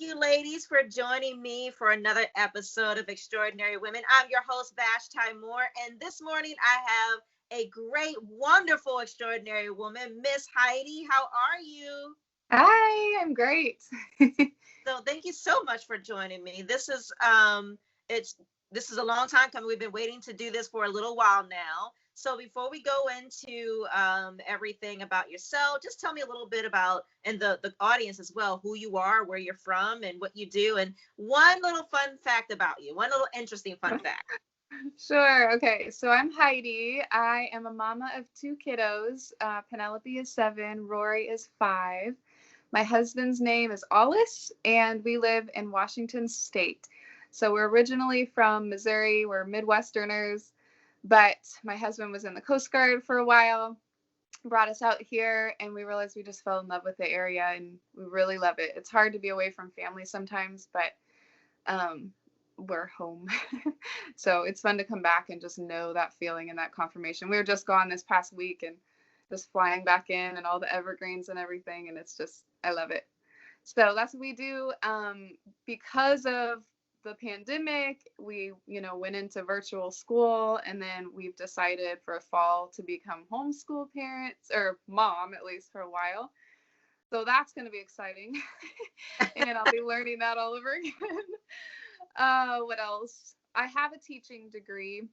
Thank you, ladies, for joining me for another episode of Extraordinary Women. I'm your host, Vashti Moore, and this morning I have a great, wonderful, extraordinary woman, Miss Heidi. How are you? Hi, I'm great. So thank you so much for joining me. It's this is a long time coming. We've been waiting to do this for a little while now. So before we go into everything about yourself, just tell me a little bit about, and the audience as well, who you are, where you're from, and what you do, and one little fun fact about you, one little interesting fun fact. Sure. Okay. So I'm Heidi. I am a mama of two kiddos. Penelope is 7, Rory is 5. My husband's name is Alice, and we live in Washington State. So we're originally from Missouri. We're Midwesterners, but my husband was in the Coast Guard for a while, brought us out here, and we realized we just fell in love with the area, and we really love it. It's hard to be away from family sometimes, but um, we're home. So it's fun to come back and just know that feeling and that confirmation. We were just gone this past week and just flying back in and all the evergreens and everything. And it's just, I love it. So that's what we do. Because of the pandemic, we, went into virtual school, and then we've decided for fall to become homeschool parents, or mom, at least for a while. So that's going to be exciting. And I'll be learning that all over again. What else? I have a teaching degree,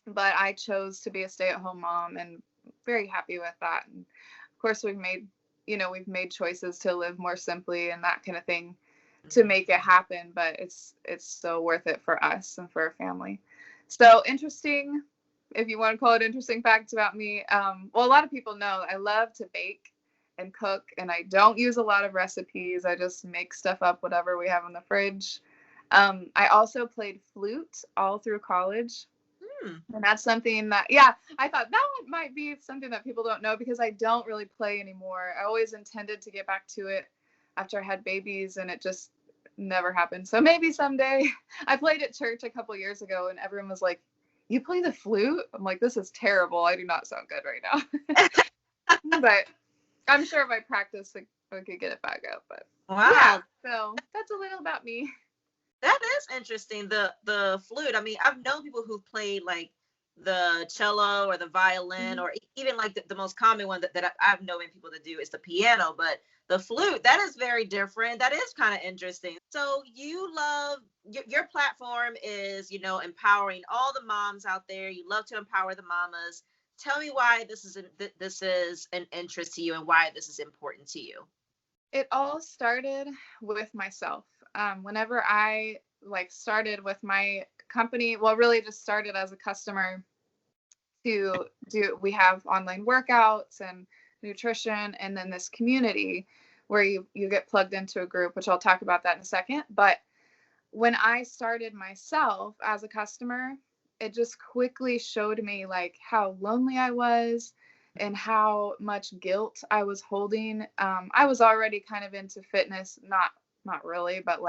but I chose to be a stay-at-home mom, and very happy with that. And of course, we've made choices to live more simply and that kind of thing to make it happen, but it's so worth it for us and for our family. So interesting, if you want to call it interesting facts about me. Well, a lot of people know I love to bake and cook, and I don't use a lot of recipes. I just make stuff up, whatever we have in the fridge. I also played flute all through college. And that's something that, yeah, I thought that one might be something that people don't know, because I don't really play anymore. I always intended to get back to it after I had babies, and it just never happened. So maybe someday. I played at church a couple years ago, and everyone was like, "You play the flute?" I'm like, "This is terrible. I do not sound good right now." But I'm sure if I practice, I could get it back up. But Wow. Yeah, so that's a little about me. That is interesting. The flute. I mean, I've known people who've played like the cello or the violin, or even like the most common one that I've known people to do is the piano. But the flute, that is very different. That is kind of interesting. So you love your platform is, empowering all the moms out there. You love to empower the mamas. Tell me why this is an interest to you, and why this is important to you. It all started with myself. Whenever I started with my company, well, really just started as a customer to do, we have online workouts and nutrition, and then this community where you get plugged into a group, which I'll talk about that in a second. But when I started myself as a customer, it just quickly showed me how lonely I was and how much guilt I was holding. I was already kind of into fitness, not really, but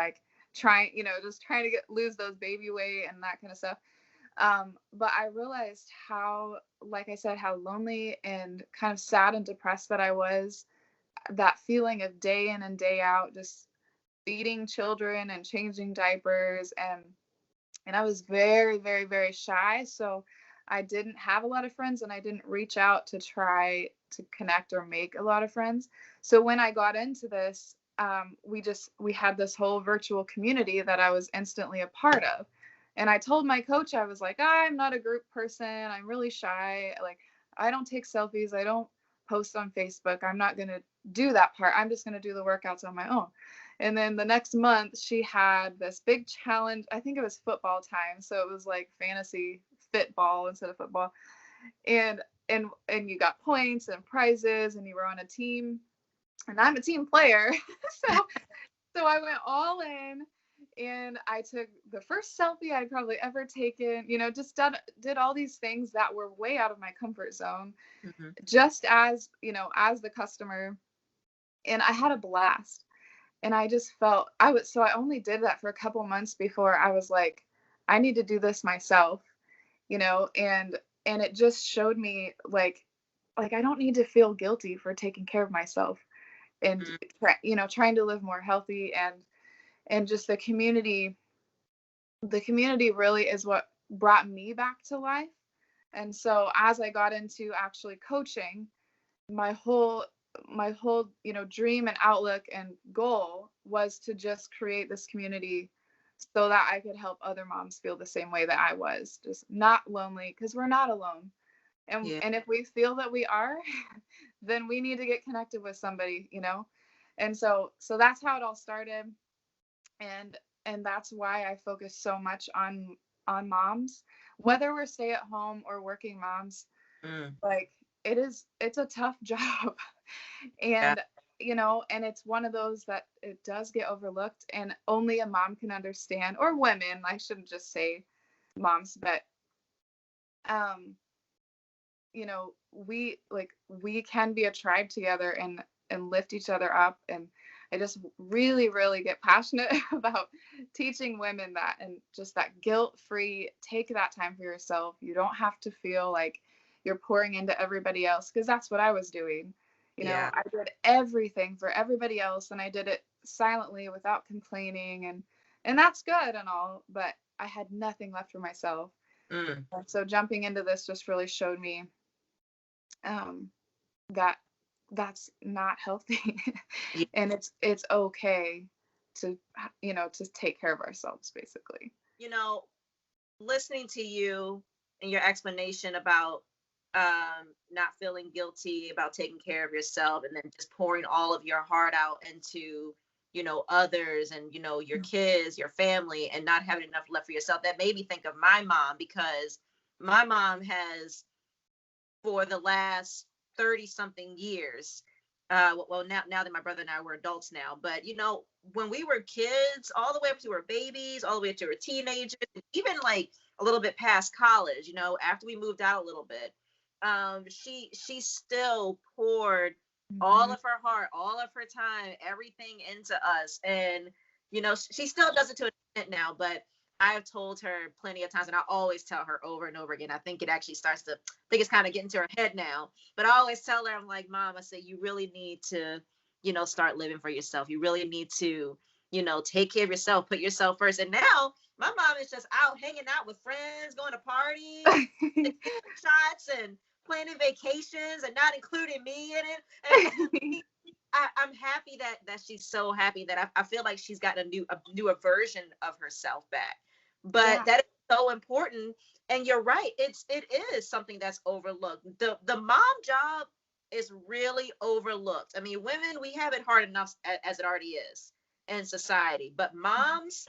trying, just trying to lose those baby weight and that kind of stuff. But I realized how, like I said, how lonely and kind of sad and depressed that I was. That feeling of day in and day out, just feeding children and changing diapers, and I was very, very, very shy. So I didn't have a lot of friends, and I didn't reach out to try to connect or make a lot of friends. So when I got into this, we had this whole virtual community that I was instantly a part of. And I told my coach, I was like, I'm not a group person. I'm really shy. I don't take selfies. I don't post on Facebook. I'm not going to do that part. I'm just going to do the workouts on my own. And then the next month she had this big challenge. I think it was football time. So it was like fantasy football instead of football. And you got points and prizes, and you were on a team, and I'm a team player. so I went all in, and I took the first selfie I'd probably ever taken, just did all these things that were way out of my comfort zone, just as the customer. And I had a blast. And I just felt so I only did that for a couple months before I was like, I need to do this myself, and it just showed me I don't need to feel guilty for taking care of myself, and trying to live more healthy. and just the community really is what brought me back to life. And so as I got into actually coaching, my whole dream and outlook and goal was to just create this community so that I could help other moms feel the same way that I was, just not lonely, because we're not alone. and Yeah. and if we feel that we are, then we need to get connected with somebody. And so that's how it all started. And that's why I focus so much on moms, whether we're stay at home or working moms. Mm. Like, it's a tough job. Yeah. And it's one of those that it does get overlooked, and only a mom can understand, or women, I shouldn't just say moms, but um we can be a tribe together and lift each other up. And I just really, really get passionate about teaching women that, and just that guilt free, take that time for yourself. You don't have to feel like you're pouring into everybody else, because that's what I was doing. Yeah. I did everything for everybody else, and I did it silently without complaining, and that's good and all, but I had nothing left for myself. Mm. And so jumping into this just really showed me um, that that's not healthy. Yeah. And it's okay to to take care of ourselves, basically. You know, listening to you and your explanation about not feeling guilty about taking care of yourself, and then just pouring all of your heart out into, others, and, your kids, your family, and not having enough left for yourself, that made me think of my mom, because my mom has, for the last 30 something years, well, now that my brother and I were adults now, but when we were kids, all the way up to our babies, all the way up to our teenagers, even like a little bit past college, after we moved out a little bit, she still poured all Mhm. of her heart, all of her time, everything into us. And she still does it to an extent now, but I've told her plenty of times, and I always tell her over and over again. I think it actually I think it's kind of getting to her head now. But I always tell her, I'm like, Mom, I say, you really need to, start living for yourself. You really need to, take care of yourself, put yourself first. And now my mom is just out hanging out with friends, going to parties, taking shots, and planning vacations, and not including me in it. And I'm happy that she's so happy, that I feel like she's got a newer version of herself back. But Yeah. that is so important. And you're right, it is something that's overlooked. The mom job is really overlooked. I mean, women, we have it hard enough as it already is in society, but moms,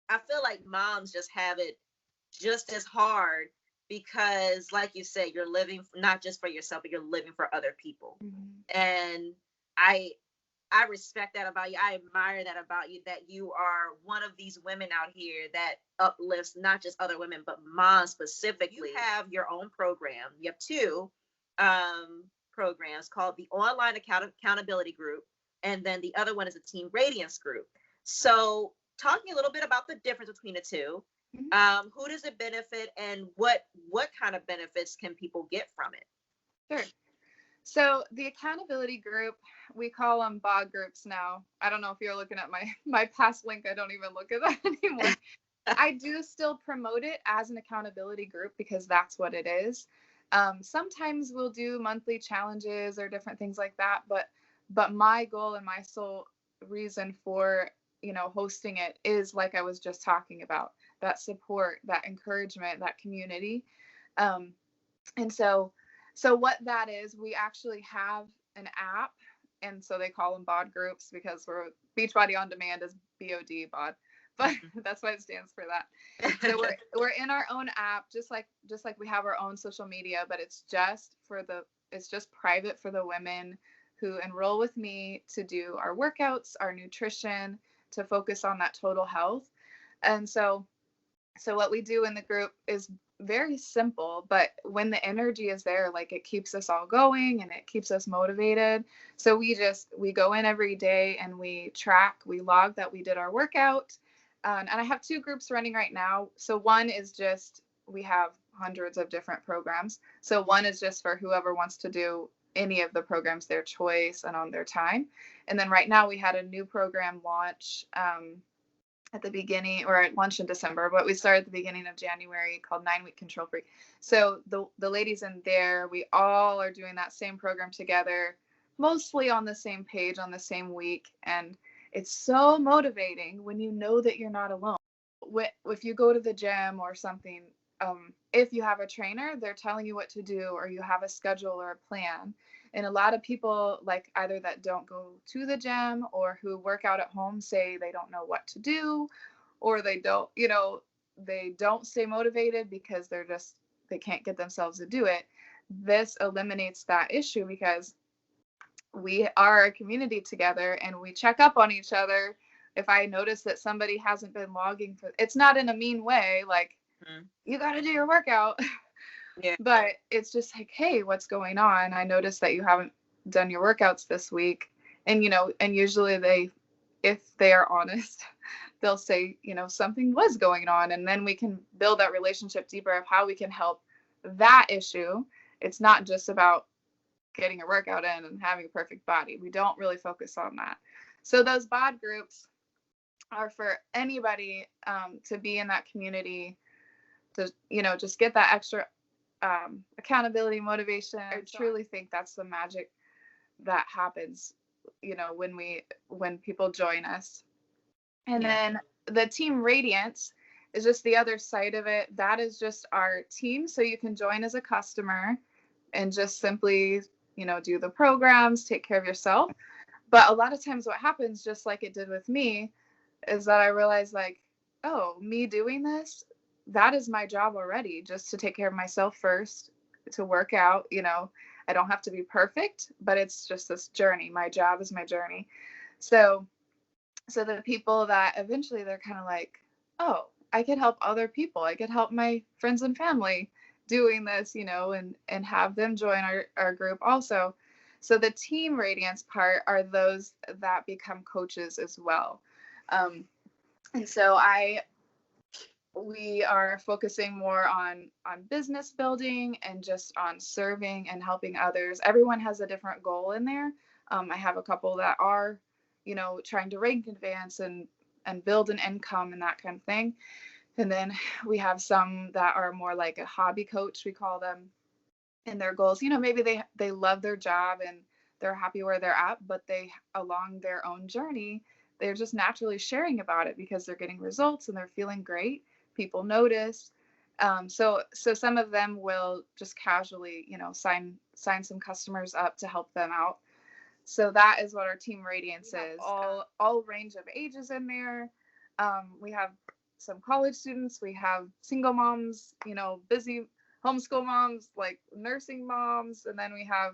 I feel like moms just have it just as hard, because like you said, you're living not just for yourself, but you're living for other people. Mhm. And I I respect that about you. I admire that about you, that you are one of these women out here that uplifts not just other women, but moms specifically. You have your own program. You have two programs called the Online Accountability Group, and then the other one is a Team Radiance group. So, talking a little bit about the difference between the two, Mhm. who does it benefit, and what kind of benefits can people get from it? Sure. So the accountability group, we call them BOG groups now. I don't know if you're looking at my past link. I don't even look at that anymore. I do still promote it as an accountability group, because that's what it is. Sometimes we'll do monthly challenges or different things like that, but my goal and my sole reason for hosting it is, like I was just talking about, that support, that encouragement, that community. Um, and so what that is, we actually have an app, and so they call them bod groups, because we're Beachbody on Demand is BOD bod, but that's why it stands for that. So we're in our own app, just like we have our own social media, but it's just private for the women who enroll with me to do our workouts, our nutrition, to focus on that total health. And so what we do in the group is very simple, but when the energy is there, like, it keeps us all going and it keeps us motivated. So we go in every day and we log that we did our workout. And I have two groups running right now. So one is just, we have hundreds of different programs. So one is just for whoever wants to do any of the programs, their choice and on their time. And then right now we had a new program launch at the beginning, or at lunch in December, but we started at the beginning of January, called 9-Week Control Freak. So the ladies in there, we all are doing that same program together, mostly on the same page on the same week. And it's so motivating when you know that you're not alone. If you go to the gym or something, if you have a trainer, they're telling you what to do, or you have a schedule or a plan. And a lot of people, like, either that don't go to the gym or who work out at home, say they don't know what to do, or they don't, they don't stay motivated because they can't get themselves to do it. This eliminates that issue because we are a community together and we check up on each other. If I notice that somebody hasn't been logging it's not in a mean way, like, you got to do your workout. Yeah. But it's just like, hey, what's going on? I noticed that you haven't done your workouts this week. And, and usually if they are honest, they'll say, something was going on. And then we can build that relationship deeper of how we can help that issue. It's not just about getting a workout in and having a perfect body. We don't really focus on that. So those bod groups are for anybody to be in that community, to, just get that extra accountability, motivation. I truly think that's the magic that happens, when people join us. And then the team Radiance is just the other side of it. That is just our team. So you can join as a customer and just simply, do the programs, take care of yourself. But a lot of times what happens, just like it did with me, is that I realized, like, oh, me doing this, that is my job already, just to take care of myself first, to work out. I don't have to be perfect, but it's just this journey. My job is my journey. So the people that eventually they're kind of like, oh, I could help other people. I could help my friends and family doing this, and have them join our group also. So the team Radiance part are those that become coaches as well. And so we are focusing more on business building and just on serving and helping others. Everyone has a different goal in there. I have a couple that are, trying to rank advance and build an income and that kind of thing. And then we have some that are more like a hobby coach, we call them, and their goals, maybe they love their job and they're happy where they're at, but they, along their own journey, they're just naturally sharing about it because they're getting results and they're feeling great. People notice. So some of them will just casually, sign some customers up to help them out. So that is what our team Radiance is. All range of ages in there. We have some college students. We have single moms, busy homeschool moms, like nursing moms. And then we have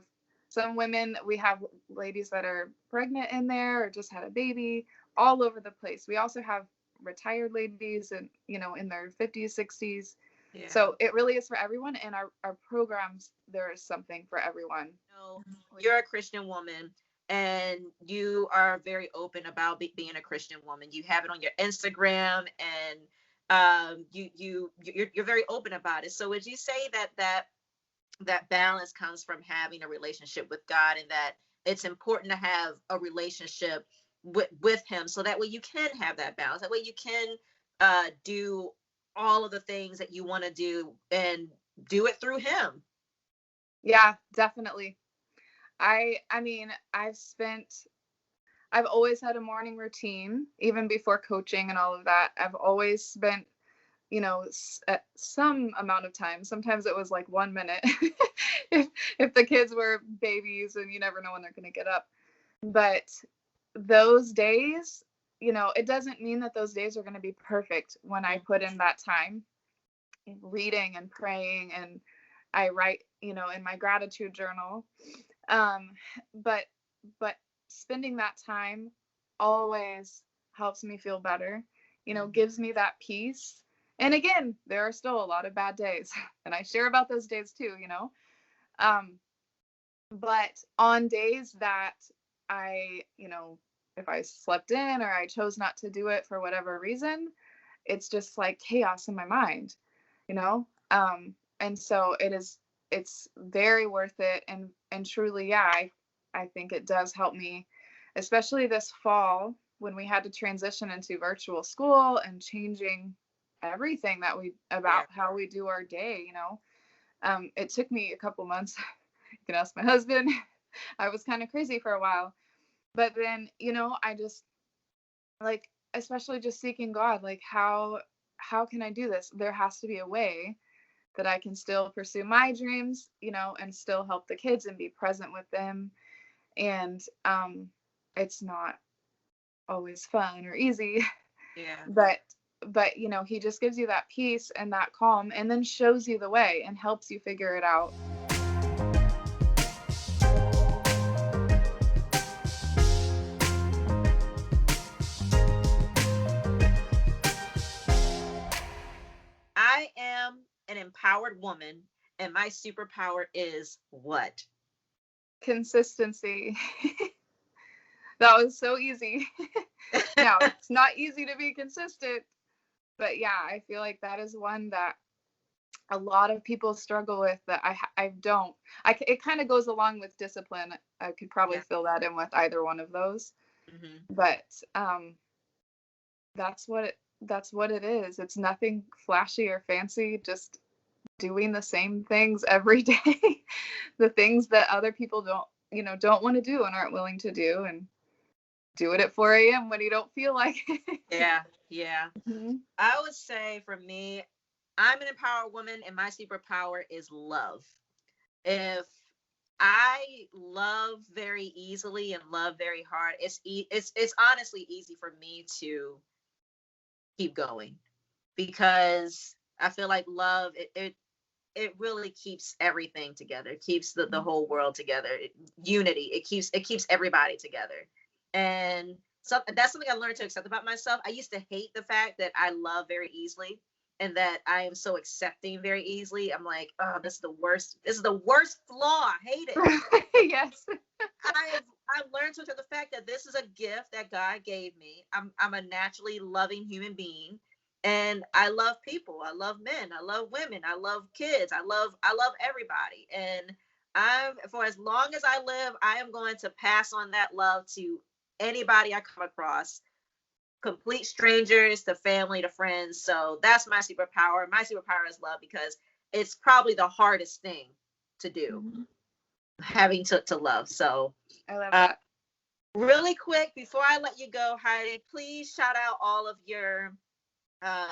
some women. We have ladies that are pregnant in there or just had a baby, all over the place. We also have retired ladies and, in their 50s, 60s. Yeah. So it really is for everyone. And our programs, there is something for everyone. You're a Christian woman and you are very open about being a Christian woman. You have it on your Instagram and you're very open about it. So would you say that balance comes from having a relationship with God, and that it's important to have a relationship with him, so that way you can have that balance, that way you can do all of the things that you want to do and do it through him? Yeah, definitely. I mean, I've always had a morning routine, even before coaching and all of that. I've always spent, some amount of time. Sometimes it was like 1 minute if the kids were babies, and you never know when they're going to get up. But those days, it doesn't mean that those days are going to be perfect when I put in that time reading and praying, and I write, in my gratitude journal. But spending that time always helps me feel better, gives me that peace. And again, there are still a lot of bad days, and I share about those days too, but on days that I, if I slept in or I chose not to do it for whatever reason, it's just like chaos in my mind, and so it's very worth it. And truly, yeah, I think it does help me, especially this fall. when we had to transition into virtual school and changing everything about how we do our day, it took me a couple months. You can ask my husband. I was kind of crazy for a while, but then, I just like, especially just seeking God, like how can I do this? There has to be a way that I can still pursue my dreams, and still help the kids and be present with them. And it's not always fun or easy. Yeah. But he just gives you that peace and that calm, and then shows you the way and helps you figure it out. I am an empowered woman, and my superpower is what? Consistency. That was so easy. Now, it's not easy to be consistent, but yeah, I feel like that is one that a lot of people struggle with, that I don't. It kind of goes along with discipline. I could probably fill that in with either one of those. Mm-hmm. But that's what it is. It's nothing flashy or fancy, just doing the same things every day. The things that other people don't want to do and aren't willing to do, and do it at 4 a.m. when you don't feel like it. Yeah. Mm-hmm. I would say for me, I'm an empowered woman, and my superpower is love. If I love very easily and love very hard, it's honestly easy for me to keep going, because I feel like love, it really keeps everything together. It keeps the whole world together. Unity. It keeps everybody together. And so that's something I learned to accept about myself. I used to hate the fact that I love very easily, and that I am so accepting very easily. I'm like, oh, this is the worst. This is the worst flaw. I hate it. Yes. I've learned to accept the fact that this is a gift that God gave me. I'm a naturally loving human being, and I love people. I love men. I love women. I love kids. I love everybody. And for as long as I live, I am going to pass on that love to anybody I come across, complete strangers to family to friends. So that's my superpower. My superpower is love, because it's probably the hardest thing to do, Mm-hmm. having to love. So I love that. really quick, before I let you go, Heidi, please shout out all of your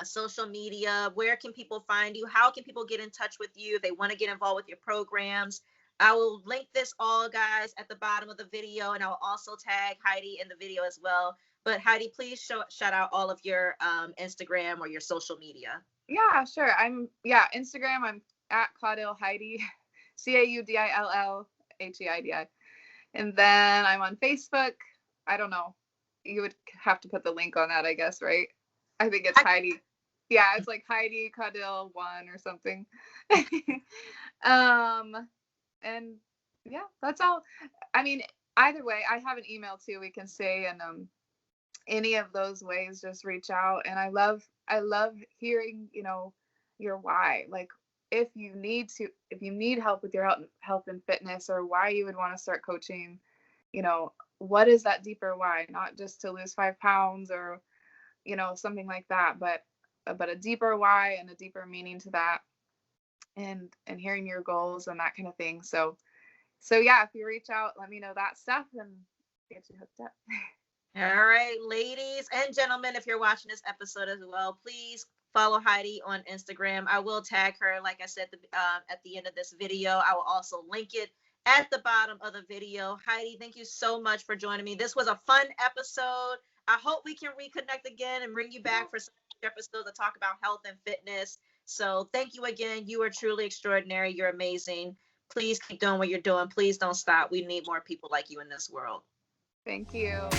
social media. Where can people find you? How can people get in touch with you if they want to get involved with your programs? I will link this all, guys, at the bottom of the video, and I'll also tag Heidi in the video as well. But Heidi, please shout out all of your Instagram or your social media. Yeah, sure. Instagram, I'm at Caudill Heidi, CAUDILLHEIDI. And then I'm on Facebook. I don't know. You would have to put the link on that, I guess, right? I think it's Heidi. Yeah, it's like Heidi Caudill 1 or something. And yeah, that's all. I mean, either way, I have an email too, we can say, and any of those ways, just reach out. And I love hearing, your why. Like, if you need help with your health and fitness, or why you would want to start coaching, what is that deeper why? Not just to lose 5 pounds or, something like that, but a deeper why and a deeper meaning to that, and hearing your goals and that kind of thing. So yeah, if you reach out, let me know that stuff and get you hooked up. All right, ladies and gentlemen, if you're watching this episode as well, please follow Heidi on Instagram. I will tag her, like I said, at the end of this video. I will also link it at the bottom of the video. Heidi, thank you so much for joining me. This was a fun episode. I hope we can reconnect again and bring you back for some episodes to talk about health and fitness. So thank you again. You are truly extraordinary. You're amazing. Please keep doing what you're doing. Please don't stop. We need more people like you in this world. Thank you.